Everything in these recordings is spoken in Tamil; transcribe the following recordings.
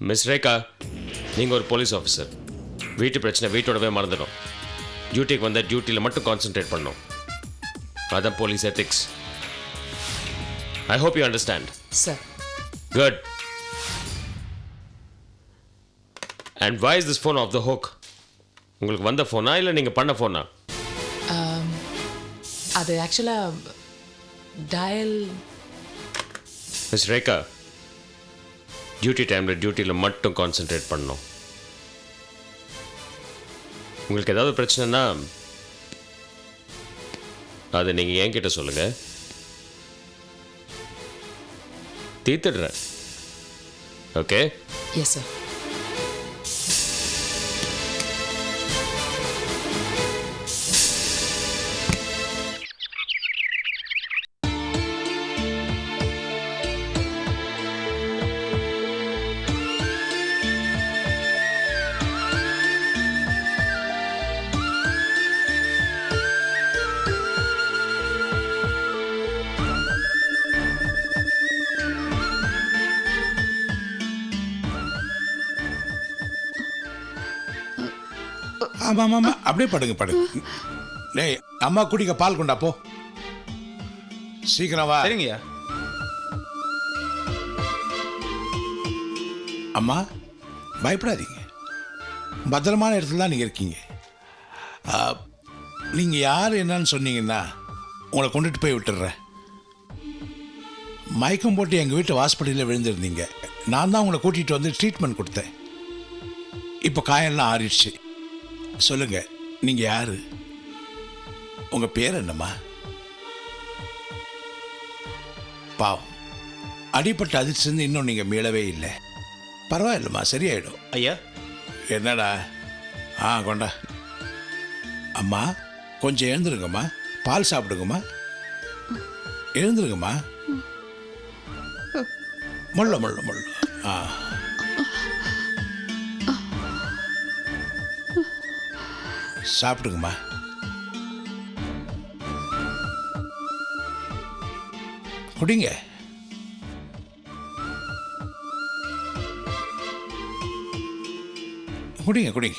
மிஸ் ரேகா, நீங்கள் ஒரு போலீஸ் ஆஃபீஸர். வீட்டு பிரச்சனை வீட்டோடவே மறந்துடும். டியூட்டிக்கு வந்தால் டியூட்டியில் மட்டும் கான்சென்ட்ரேட் பண்ணணும். அதான் police ethics. I hope you understand. Sir. Good. And why is this phone off the hook? உங்களுக்கு வந்த ஃபோனா இல்லை நீங்கள் பண்ண ஃபோனா? அது ஆக்சுவலாக டயல். மிஸ் ரேகா, டியூட்டி டைமில் டியூட்டியில் மட்டும் கான்சென்ட்ரேட் பண்ணணும். உங்களுக்கு ஏதாவது பிரச்சனைனா அதை நீங்கள் என்கிட்ட சொல்லுங்கள், தீர்த்துடுறேன். ஓகே? Yes sir. ஆமாம் ஆமாம், அப்படியே படுங்க படுங்க. டேய், அம்மா குடிக்க பால் கொண்டா போ. சீக்கிரம் வா. சரிங்கய்யா. அம்மா பயப்படாதீங்க, பத்திரமான இடத்துல தான் நீங்கள் இருக்கீங்க. நீங்கள் யார் என்னன்னு சொன்னீங்கன்னா உங்களை கொண்டுட்டு போய் விட்டுடுறேன். மயக்கம் போட்டு எங்கள் வீட்டு ஹாஸ்பிட்டலில் விழுந்திருந்தீங்க. நான் தான் உங்களை கூட்டிகிட்டு வந்து ட்ரீட்மெண்ட் கொடுத்தேன். இப்போ காயெல்லாம் ஆறிடுச்சு. சொல்லுங்கள், நீங்கள் யார்? உங்கள் பேர் என்னம்மா? பாவம், அடிப்பட்ட அதிர்ச்சிருந்து இன்னும் நீங்கள் மீளவே இல்லை. பரவாயில்லம்மா, சரியாயிடும். ஐயா. என்னடா? கொண்டா. அம்மா கொஞ்சம் எழுந்துருங்கம்மா, பால் சாப்பிடுங்கம்மா. எழுந்துருங்கம்மா. முள்ள முள்ள முள்ள. சாப்பிடுங்கம்மா. குடிங்க. குடிங்க குடிங்க.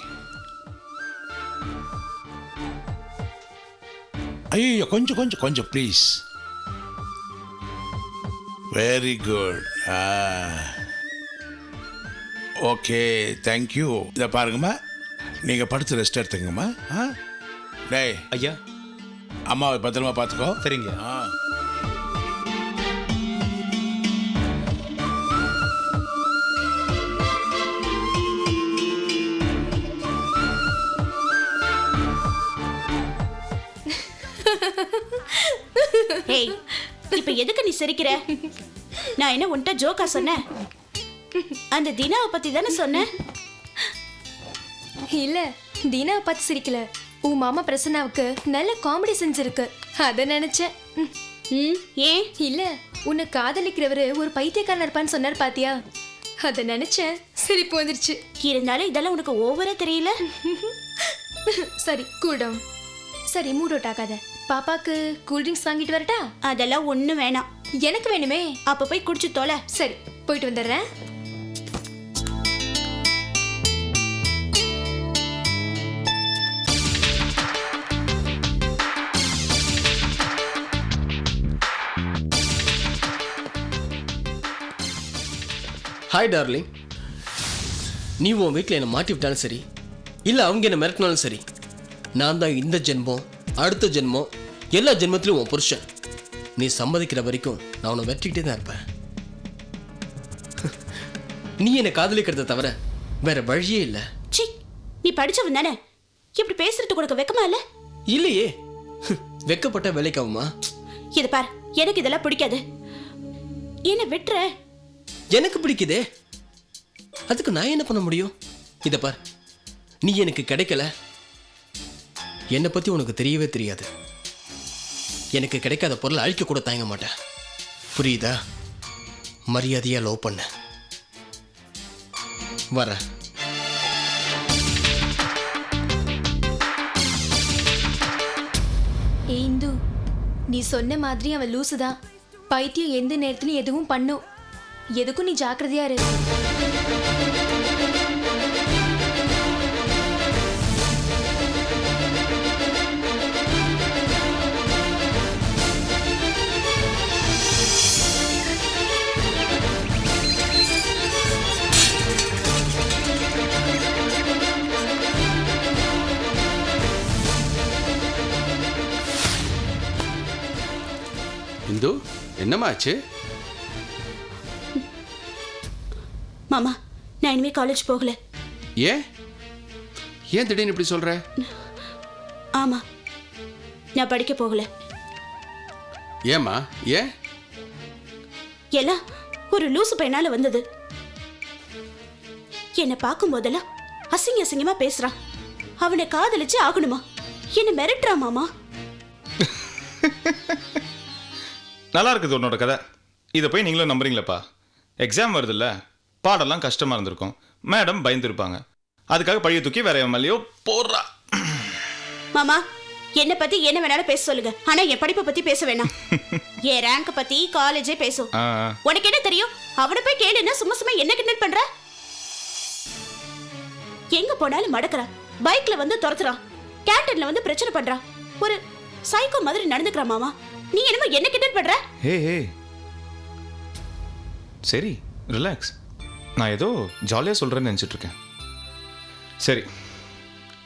ஐயோ, கொஞ்சம் கொஞ்சம் கொஞ்சம் please. Very good. Okay, thank you. இதை பாருங்கம்மா, நீங்கள் படுத்து ரெஸ்ட் எடுத்துங்கம்மா. டேய் ஐயா, அம்மாவை பத்திரமா பார்த்துக்கோ. சரிங்க. ஏய், இப்ப எதுக்கு நீ சிரிக்கிற? நான் என்ன உன்கிட்ட ஜோக்கா சொன்னேன்? அந்த தினாவை பத்தி தானே சொன்னேன். இல்ல, தீனாவை பார்த்து சிரிக்கல. உன் மாமா பிரசன்னாவுக்கு நல்ல காமெடி செஞ்சிருக்கு, அத நினைச்சேன். ஏன்? இல்ல, உன்னை காதலிக்கிறவரு ஒரு பைத்தியக்காரன் இருப்பான்னு சொன்னார் பாத்தியா, அத நினைச்சேன், சிரிப்பு வந்துருச்சு. இருந்தாலும் இதெல்லாம் உனக்கு ஓவரா தெரியல. சரி, கூல் டவுன். சரி, மூட் அவுட் ஆகாத. பாப்பாக்கு கூல் ட்ரிங்க்ஸ் வாங்கிட்டு வரட்டா? அதெல்லாம் ஒண்ணும் வேணாம். எனக்கு வேணுமே. அப்ப போய் குடிச்சு தொலை. சரி, போயிட்டு வந்துடுறேன். Hi darling. நீ உன் வீட்டில் என்னை மாட்டி விட்டாலும் சரி, இல்லை அவங்க என்னை மிரட்டினாலும் சரி, நான் தான் இந்த ஜென்மம் அடுத்த ஜென்மம் எல்லா ஜென்மத்திலும் உன் புருஷன். நீ சம்மதிக்கிற வரைக்கும் நான் உன்னை வெற்றிக்கிட்டே தான் இருப்பேன். நீ என்னை காதலிக்கிறத தவிர வேற வழியே இல்லை. சி, நீ படிச்சவன் தானே, இப்படி பேசுறதுக்கு உனக்கு வெக்கமா இல்ல? இல்லையே, வெக்கப்பட்ட வேலைக்காகுமா? இத பார், எனக்கு இதெல்லாம் பிடிக்காது. என்ன விட்டுற? எனக்கு பிடிக்குதே, அதுக்கு நான் என்ன பண்ண முடியும்? இத பார், நீ எனக்கு கிடைக்கல, என்னை பத்தி உனக்கு தெரியவே தெரியாது. எனக்கு கிடைக்காத பொருளை அழிக்க கூட தயங்க மாட்டேன், புரியுதா? மரியாதையா லவ் பண்ண. வர. இந்து, நீ சொன்ன மாதிரி அவன் லூசுதான். பைத்தியம் எந்த நேரத்துலயும் எதுவும் பண்ணும். எதுக்கும் நீ ஜாக்கிரதையா இரு. என்னம்மா ஆச்சு? மாமா நான் இனிமே காலேஜ் போகல. ஏன் ஏன் திடீர்னு இப்படி சொல்ற? ஆமா, நான் படிக்க போகல. ஏம்மா ஏன்? எல்லாம் ஒரு லூசு பையனால வந்தது. என்னை பார்க்கும் போதெல்லாம் அசிங்க அசிங்கமா பேசுறான். அவனை காதலிச்சு ஆகணுமா? என்ன மிரட்டுறான் மாமா. நல்லா இருக்குது உன்னோட கதை. இதை போய் நீங்களும் நம்புறீங்களப்பா? எக்ஸாம் வருதுல்ல, பாடெல்லாம் கஷ்டமாக இருந்திருக்கும், மேடம் பயந்துருப்பாங்க, அதுக்காக பழைய தூக்கி வேற எம்எல்ஏயோ போடுறா. மாமா என்னை பத்தி என்ன வேணாலும் பேச சொல்லுங்க, ஆனா என் படிப்பை பத்தி பேச வேணாம். என் ரேங்க் பத்தி காலேஜே பேசும். ஆ, உனக்கு என்ன தெரியும்? அவனை போய் கேளுன்னா சும்மா சும்மா என்ன கிண்டல் பண்ற? எங்க போனாலும் மடக்குறான், பைக்ல வந்து துரத்துறான், கேண்டீன்ல வந்து பிரச்சனை பண்றான், ஒரு சைக்கோ மாதிரி நடந்துக்கிறான். மாமா நீ என்னமோ என்ன கிண்டல் பண்ற? ஹே ஹே, சரி ரிலாக்ஸ். நான் ஏதோ ஜாலியாக சொல்கிறேன்னு நினச்சிட்டு இருக்கேன். சரி,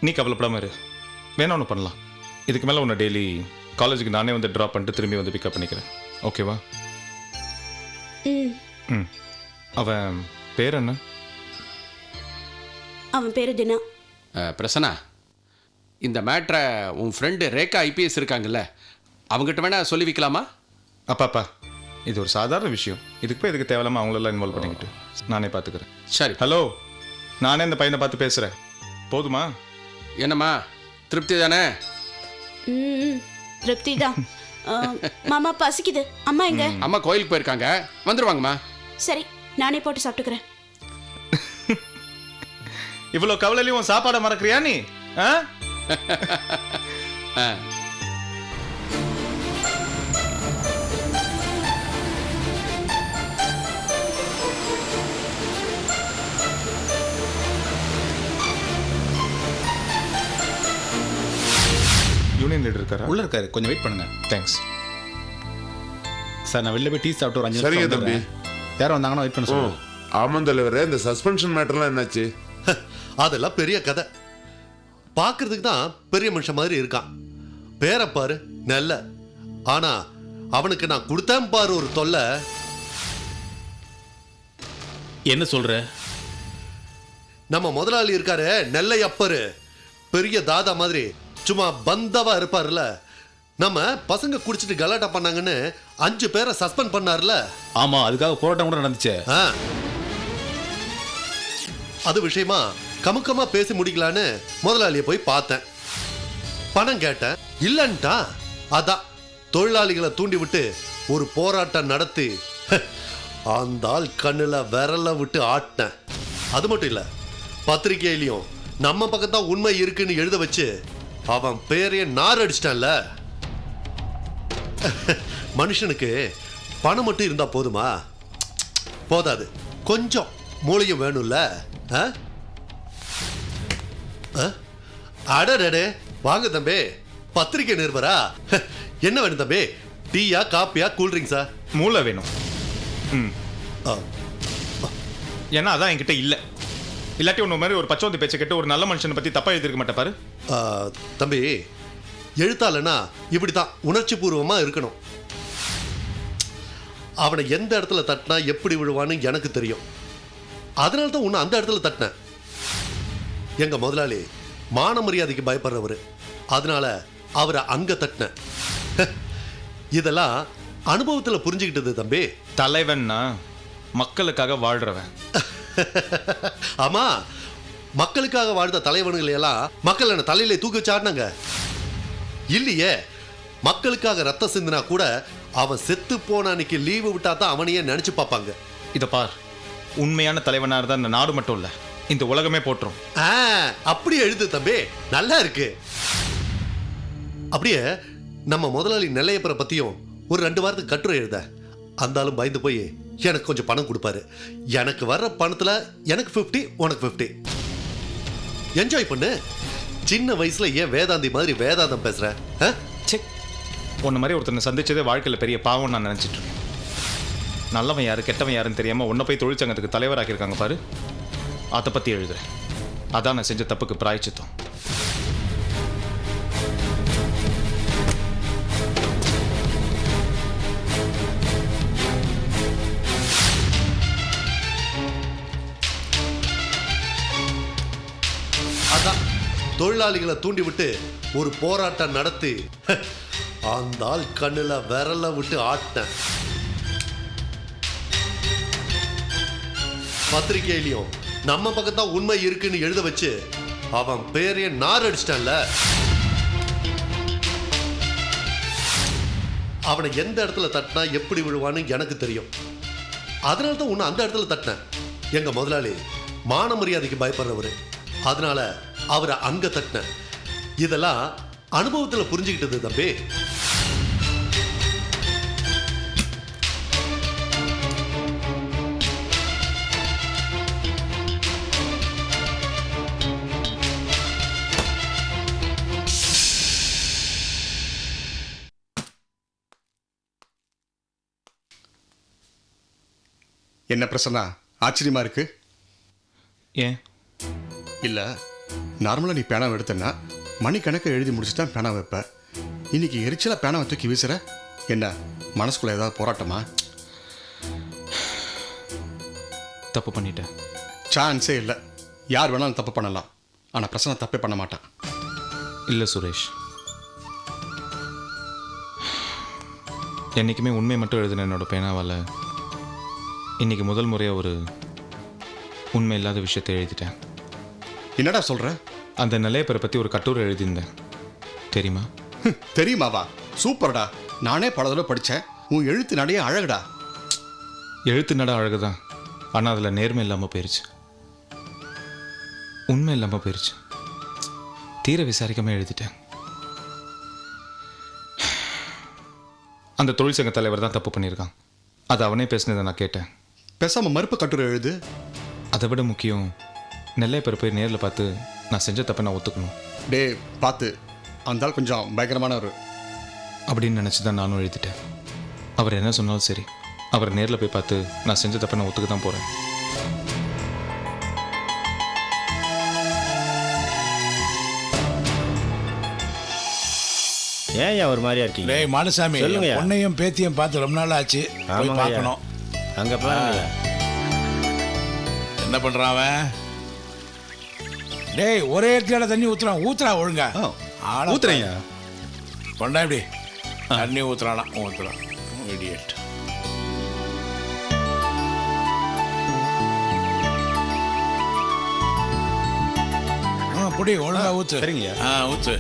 நீ கவலைப்படாம இரு. வேணா ஒன்று பண்ணலாம். இதுக்கு மேலே உன்னை டெய்லி காலேஜுக்கு நானே வந்து ட்ராப் பண்ணிட்டு திரும்பி வந்து பிக்கப் பண்ணிக்கிறேன். ஓகேவா? ம், ம். அவன் பேர் என்ன? அவன் பேரு தினா. பிரசன்னா, இந்த மேட்ரை உன் ஃப்ரெண்டு ரேகா ஐபிஎஸ் இருக்காங்கல்ல, அவங்ககிட்ட வேணா சொல்லி வைக்கலாமா? அப்பாப்பா, இது ஒரு சாதாரண விஷயம். இதுக்கு போய் இதுக்கு தேவையில்லாமல் அவங்களெல்லாம் இன்வால்வ் பண்ணிக்கிட்டு நானே பார்த்துக்கிறேன். சரி. ஹலோ, நானே இந்த பையனை பார்த்து பேசுகிறேன், போதுமா? என்னம்மா திருப்தி தானே? ம், திருப்தி தான். மாமா பசிக்குது, அம்மா எங்க? அம்மா கோயிலுக்கு போயிருக்காங்க, வந்துருவாங்கம்மா. சரி, நானே போட்டு சாப்பிட்டுக்கிறேன். இவ்வளோ கவலையிலையும் சாப்பாடை மறக்கிறியா நீ? ஆ? யூனியன் லீடர் இருக்காரா? உள்ள இருக்காரு, கொஞ்சம் வெயிட் பண்ணுங்க. தேங்க்ஸ் சார், நான் வெளில போய் டீ சாப்பிட்டு ஒரு 5 சரிங்க நிமிஷம் தம்பி. வந்துடுறேன். யாரும் வந்தாங்கன்னா வெயிட் பண்ண சொல்லுங்க. ஆமாம் தலைவரே, இந்த சஸ்பென்ஷன் மேட்டர்லாம் என்னாச்சு? அதெல்லாம் பெரிய கதை. பார்க்கறதுக்கு தான் பெரிய மனுஷன் மாதிரி இருக்கான். பேரை பாரு நல்ல, ஆனா அவனுக்கு நான் கொடுத்தேன் பாரு ஒரு தொல்லை. என்ன சொல்ற? நம்ம முதலாளி இருக்காரு நெல்லையப்பரு, பெரிய தாதா மாதிரி சும்மா பந்தவா இருப்பாருல்ல. நம்ம பசங்க குடிச்சிட்டு கலாட்டா பண்ணாங்கன்னு 5 பேரை சஸ்பெண்ட் பண்ணார்ல. ஆமா, அதுக்காக போராட்டம் கூட நடந்துச்சு. ஆ, அது விஷயமா கமுக்கமா பேசி முடிக்கலான்னு முதலாளியை போய் பார்த்தேன். பணம் கேட்டேன், இல்லன்ட்டா. அதான் தொழிலாளிகளை தூண்டி விட்டு ஒரு போராட்டம் நடத்தி அந்த ஆள் கண்ணுல விரல விட்டு ஆட்டினேன். அது மட்டும் இல்ல, பத்திரிகையிலையும் நம்ம பக்கத்தான் உண்மை இருக்குன்னு எழுத வச்சு அவன் பேரையே நார் அடிச்சிட்டான்ல. மனுஷனுக்கு பணம் மட்டும் இருந்தா போதுமா? போதாது, கொஞ்சம் மூளையும் வேணும்ல. அடடே, வாங்க தம்பி, பத்திரிகை நிருபரா? என்ன வேணும் தம்பி? டீயா, காப்பியா, கூல்ட்ரிங்க்ஸா? மூளை வேணும். ம், ஆ, ஏன்னா அதான் என்கிட்ட இல்லை. இல்லாட்டி உன்ன மாதிரி ஒரு பச்சோந்தி பேச்சை கேட்டு ஒரு நல்ல மனுஷனை பற்றி தப்பாக எழுதிருக்க மாட்டே பாரு. தம்பி, எழுத்தாளனா இப்படித்தான் உணர்ச்சி பூர்வமா இருக்கணும். அவனை எந்த இடத்துல தட்டினா எப்படி விழுவான்னு எனக்கு தெரியும். அதனால தான் உன்னை அந்த இடத்துல தட்டினேன். எங்க முதலாளி மான மரியாதைக்கு பயப்படுறவர், அதனால அவரை அங்க தட்டினேன். இதெல்லாம் அனுபவத்துல புரிஞ்சுக்கிட்டது தம்பி. தலைவன்னா மக்களுக்காக வாழ்றவன். ஆமா, மக்களுக்காக வாழ்ந்த தலைவனுங்களை எல்லாம் மக்கள் என்ன தலையில தூக்கி வச்சாடினாங்க இல்லையே. மக்களுக்காக ரத்தம் சிந்தினா கூட அவன் செத்து போன அன்னைக்கு லீவு விட்டா தான் அவனையே நினைச்சு பார்ப்பாங்க. இதை பார், உண்மையான தலைவனாக இருந்தால் இந்த நாடு மட்டும் இல்லை, இந்த உலகமே போட்டுரும். அப்படி எழுது தம்பி, நல்லா இருக்கு. அப்படியே நம்ம முதலாளி நெல்லையப்பரை பத்தியும் ஒரு 2 வாரத்துக்கு கட்டுரை எழுத. அந்த ஆளும் பயந்து போய் எனக்கு கொஞ்சம் பணம் கொடுப்பாரு. எனக்கு வர்ற பணத்துல எனக்கு 50, உனக்கு 50. என்ஜாய் பண்ணு. சின்ன வயசுல ஏன் வேதாந்தி மாதிரி வேதாந்தம் பேசுற? செக், உன்ன மாதிரி ஒருத்தனை சந்திச்சதே வாழ்க்கையில் பெரிய பாவம் நான் நினச்சிட்டு இருக்கேன். நல்லவன் யாரு கெட்டவன் யாருன்னு தெரியாமல் உன்னை போய் தொழிற்சங்கத்துக்கு தலைவராக்கியிருக்காங்க பாரு, அதை பற்றி எழுதுறேன். அதான் நான் செஞ்ச தப்புக்கு பிராயச்சித்தம். அதான் தொழிலாளிகளை தூண்டி விட்டு ஒரு போராட்டம் நடத்தி அந்த ஆள் கண்ணுல விரல விட்டு ஆட்டினேன். பத்திரிகையிலையும் நம்ம பக்கம் தான் உண்மை இருக்குன்னு எழுத வச்சு அவன் பேரையே நார் அடிச்சிட்டான்ல. அவனை எந்த இடத்துல தட்டினா எப்படி விழுவான்னு எனக்கு தெரியும். அதனால தான் உன்னை அந்த இடத்துல தட்டினேன். எங்க முதலாளி மான மரியாதைக்கு பயப்படுறவர், அதனால அவரை அங்க தட்டினேன். இதெல்லாம் அனுபவத்துல புரிஞ்சுக்கிட்டது தம்பி. என்ன பிரசன்னா, ஆச்சரியமா இருக்கு? ஏன்? இல்லை, நார்மலாக நீ பேனாவை எடுத்தன்னா மணிக்கணக்கை எழுதி முடிச்சு தான் பேனா வைப்ப. இன்னைக்கு எரிச்சலாக பேனாவை தூக்கி வீசுற. என்ன மனசுக்குள்ள ஏதாவது போராட்டமா? தப்பு பண்ணிட்டேன். சான்ஸே இல்லை. யார் வேணாலும் தப்பு பண்ணலாம், ஆனால் பிரசன்னா தப்பே பண்ண மாட்டான். இல்லை சுரேஷ், என்றைக்குமே உண்மை மட்டும் எழுதின என்னோட பேனாவால் இன்னைக்கு முதல் முறையாக ஒரு உண்மை இல்லாத விஷயத்தை எழுதிட்டேன். என்னடா சொல்ற? அந்த நிலையப்பரை பற்றி ஒரு கட்டுரை எழுதியிருந்தேன், தெரியுமா? தெரியுமாவா? சூப்பர்டா. நானே பல தடவை படித்தேன். உன் எழுத்து நடைய அழகுடா. எழுத்து நட அழகுதான், ஆனால் அதில் நேர்மை இல்லாமல் போயிடுச்சு, உண்மை இல்லாமல் போயிடுச்சு. தீர விசாரிக்காமல் எழுதிட்டேன். அந்த தொழிற்சங்க தலைவர் தான் தப்பு பண்ணியிருக்கான். அது அவனே பேசினதை நான் கேட்டேன். பேசாமல் மறுப்பு கட்டுரை எழுது. அதை விட முக்கியம், நெல்லையப்பர் போய் நேரில் பார்த்து நான் செஞ்ச தப்பை நான் ஒத்துக்கணும். டே பார்த்து, அந்த ஆள் கொஞ்சம் பயங்கரமானவர் அப்படின்னு நினச்சி தான் நானும் எழுதிட்டேன். அவர் என்ன சொன்னாலும் சரி, அவர் நேரில் போய் பார்த்து நான் செஞ்ச தப்பை நான் ஒத்துக்க தான் போகிறேன். ஏன் ஒரு மாதிரியா இருக்கீங்க? டேய் மானசாமி, பொண்ணையும் பேத்தியும் பார்த்து ரொம்ப நாள் ஆச்சு, போய் பார்க்கணும். அங்கே பாருங்க என்ன பண்ணுறான் அவன்? டேய் ஒரே இடத்துல தண்ணி ஊத்துறா ஒழுங்கா. ஊத்துறீங்க கொண்டா இப்படி தண்ணி ஊத்துறானா? ஊத்துறான் இடியட். புடி ஒழுங்கா ஊத்து. சரிங்க. ஊத்து.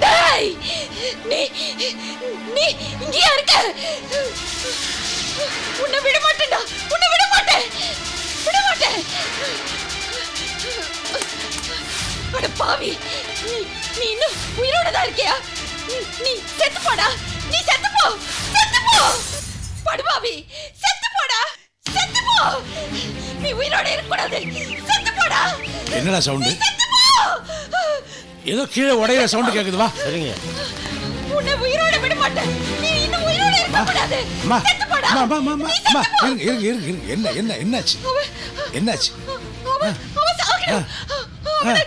டேய், நீ நீ இங்கேயா இருக்க? உன்னை விட மாட்டேன்டா, உன்னை விட மாட்டேன், விட மாட்டேன். அட பாவி, நீ இன்னும் உயிரோட தான் இருக்கியா? நீ செத்து போடா, நீ செத்து போ, செத்து போ. படுபாவி, செத்து போடா, செத்து போ. நீ உயிரோட இருக்கக்கூடாது, செத்து போடா. என்னடா சவுண்டு? செத்து போ. ஏதோ கீழே உடையிற சவுண்டு கேக்குது. வா. சரிங்க. உன்னை உயிரோட விட மாட்டேன். நீ இன்னும் உயிரோட இருக்கக்கூடாது. அம்மா, செத்து போடா. அம்மா, அம்மா, அம்மா, நீ அம்மா, செத்து போ. இருங்க, இருங்க, இருங்க. என்ன என்ன என்னாச்சு? என்னாச்சு? அவன் சாகணும். அவனை